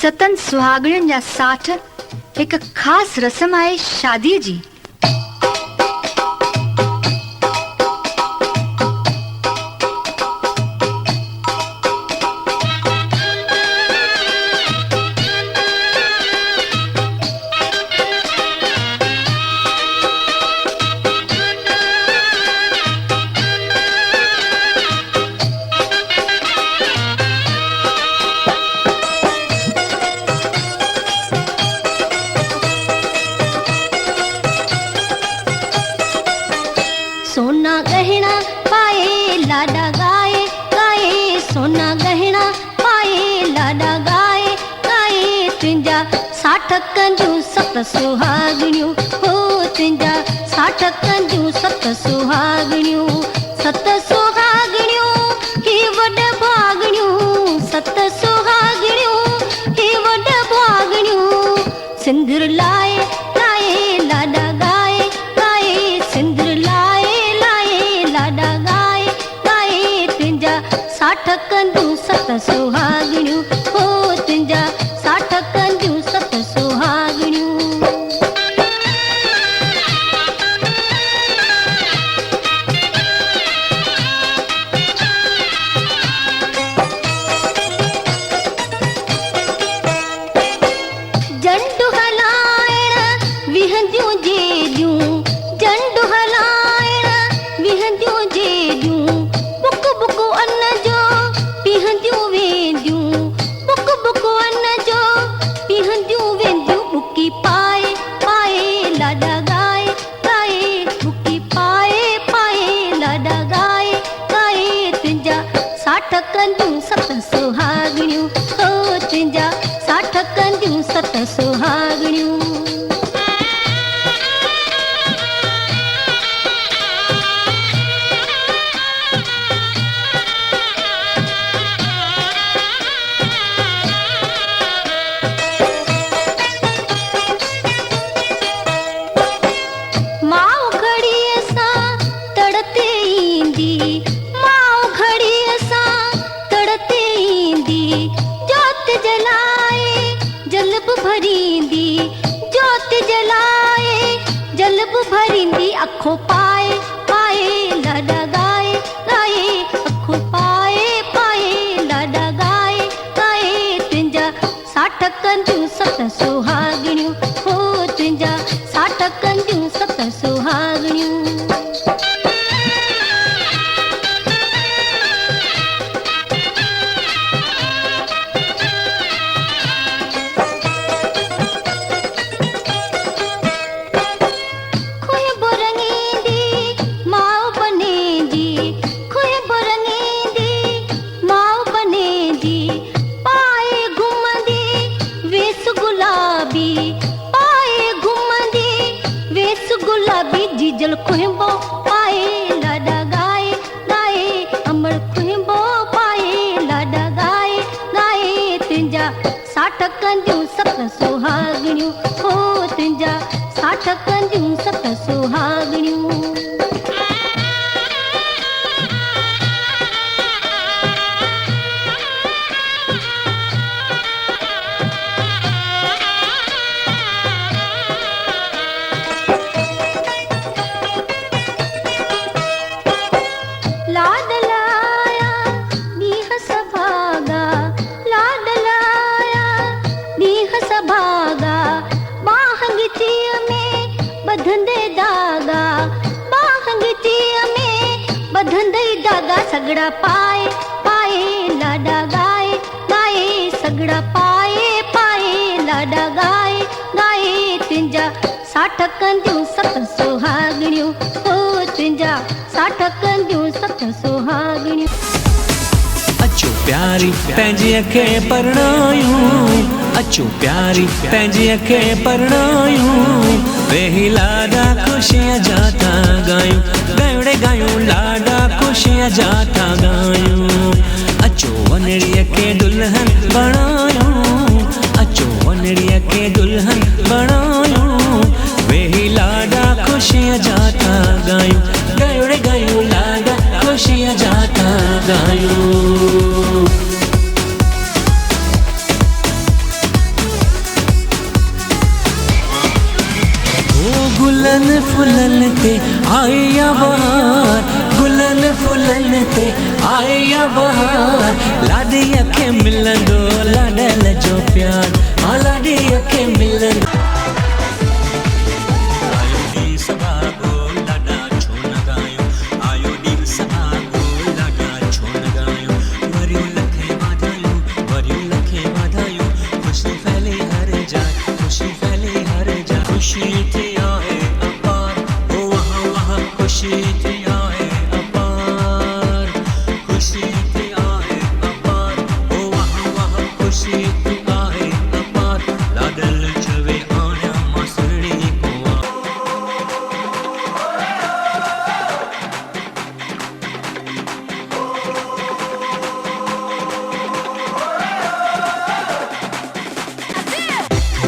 सतन सुहागणियुनि जा साठ एक खास रस्म आहे शादीअ जी। सोना गहना पाए लाडा गाए गाए, सोना गहना पाए लाडा गाए गाए, तुंहिंजा साठ कंजूं सत सुहागणियूं हो, तुंहिंजा साठ कंजूं सत सुहागणियूं, सत सुहागणियूं ही वॾ भागणियूं, सत सुहागणियूं ही वॾ भागणियूं, सिंदूर लाए लाए लाडा गाए गाए, सिंदूर लाए लाडा गाए गाए, तुंहिंजा साठ कंजूं सत सुहागणियूं हो, तुंहिंजा साठ कंजूं सत सुहागणियूं। जंडू हलाइण विहंदियूं जेॾियूं, जंडू हलाइण विहंदियूं जेॾियूं, बुक बुक अन जो पीहंदियूं वेंदियूं, बुक बुक अन जो पीहंदियूं वेंदियूं, बुकी पाए पाए लाडा गाए गाए, बुकी पाए पाए लाडा गाए गाए, तुंहिंजा साठ कंजूं सत सुहागणियूं हो, तुंहिंजा साठ कंजूं सत सुहागणियूं। माओ घड़ीअ सां तड़ते ईंदी, माओ घड़ीअ सां तड़ते ईंदी, जोत जलाए जलब भरींदी, जोत जलाए जलब भरींदी, अखो पाए पाए लाडा गाए गाए, अखो पाए पाए लाडा गाए गाए, तुंहिंजा साठ कंजूं सत सुहागणियूं हो, तुंहिंजा साठ कंजूं सत सुहागणियूं। खुशबू रंगींदी माओ बनेंदी, खुशबू रंगींदी माओ बनेंदी, पाए घुमंदी वेस गुलाबी, पाए घुमंदी वेस गुलाबी, जीजल खुशबू पाए लाडा गाए गाए, अमर खुशबू पाए लाडा गाए गाए, तुंहिंजा साठ कंजूं सत सुहागणियूं हो, तुंहिंजा साठ कंजूं सत सुहागणियूं। लाड लाया नीह सभागा, लाड लाया नीह सभागा, बाहंगीचीअ में बधंदे दागा, बाहंगीचीअ में बधंदे दागा, सगड़ा पाए पाए लाडा गाए गाए, सगड़ा पाए पाए लाडा गाए गाए, तुंहिंजा साठ कंजूं सत सुहागणियूं हो, तुंहिंजा साठ कंजूं सत सुहागणियूं। अचो प्यारी पंहिंजीअ खे परणायूं, अचो प्यारी पंहिंजीअ खे परणायूं, वेही लाडा ख़ुशीअ जा था ॻायूं, ॻायूं रे ॻायूं लाडा ख़ुशीअ जा था ॻायूं, अचो वनड़ीअ खे दुल्हन बणायूं, अचो वनड़ीअ खे दुल्हन बणायूं, वेही लाडा ख़ुशीअ जा था ॻायूं, ॻायूं रे ॻायूं लाडा ख़ुशीअ जा था ॻायूं। गुलन फुलन ते आया बहार, गुलन फुलन ते आया बहार। लाडी अखे मिलंदो लाडल जो प्यार, हाँ लाडी अखे मिलंदो। खुशी थी आए अपार, ओ वहाँ वहाँ खुशी थी आए अपार, खुशी थी आए अपार, ओ वहाँ वहाँ खुशी थी आए अपार। लाडल छवे आया मसड़ी कुआ।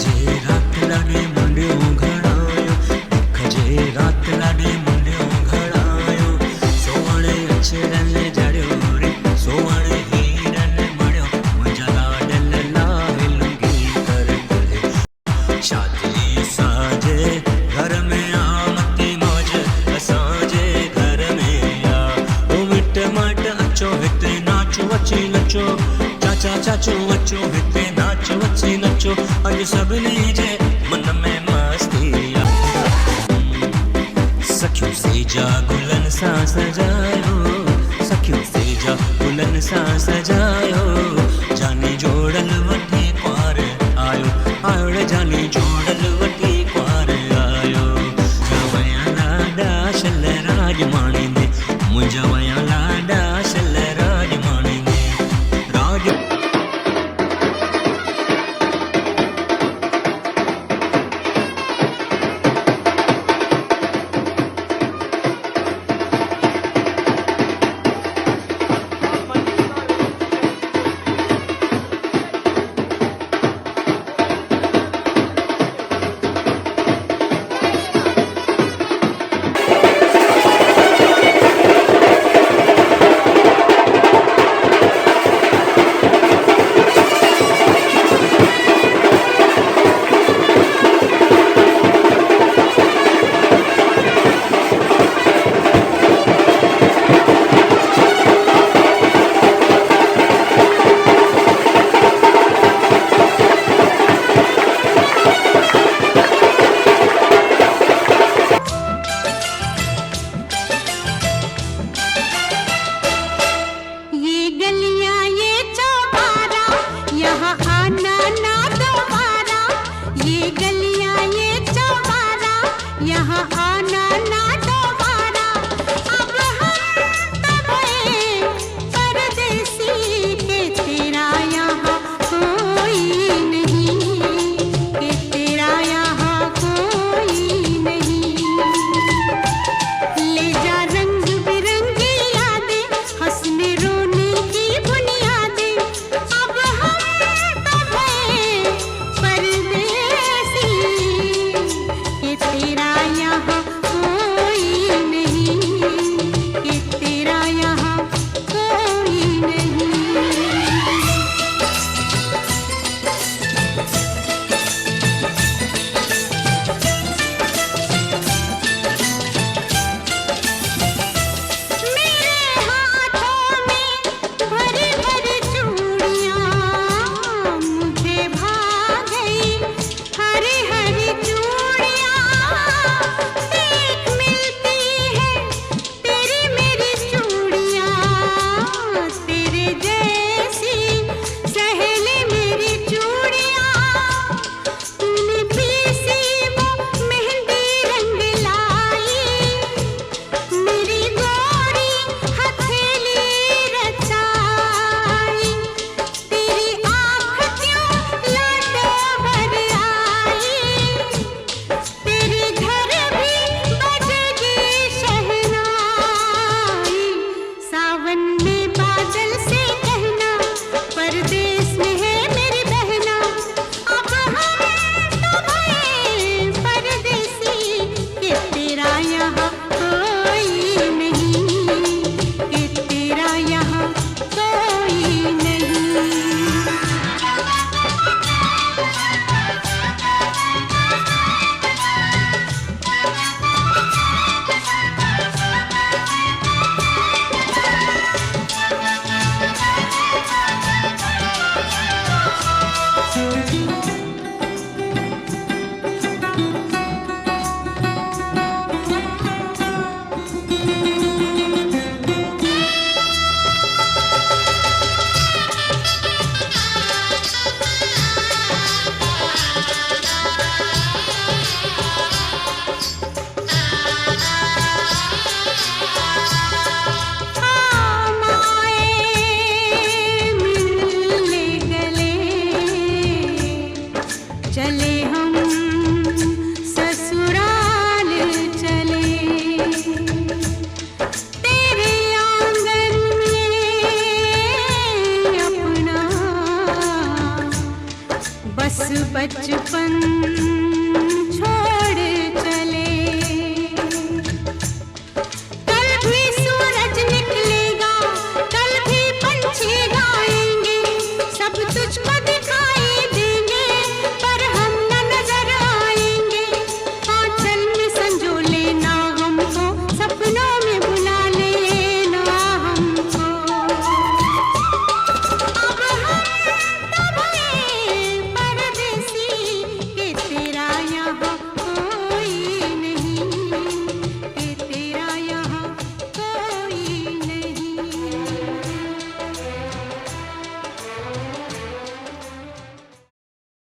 जे रात लाडे चाचा चाचो अचो हिते नाचो अची नचो, अॼु सभिनी जे मन में मस्ती आ। सखियो सेजा गुलन सां सजायो, सखियो सेजा गुलन सां सजायो। जानी जोड़ल वठी कुंवार आयो, आयो रे जानी जोड़ल वठी कुंवार आयो। जवया लाडा शल राज माणींदे, मुंहिंजा वया लाडा शल राज माणींदे। राज चले हम ससुराल चले, तेरे आंगन में अपना बस बचपन छोड़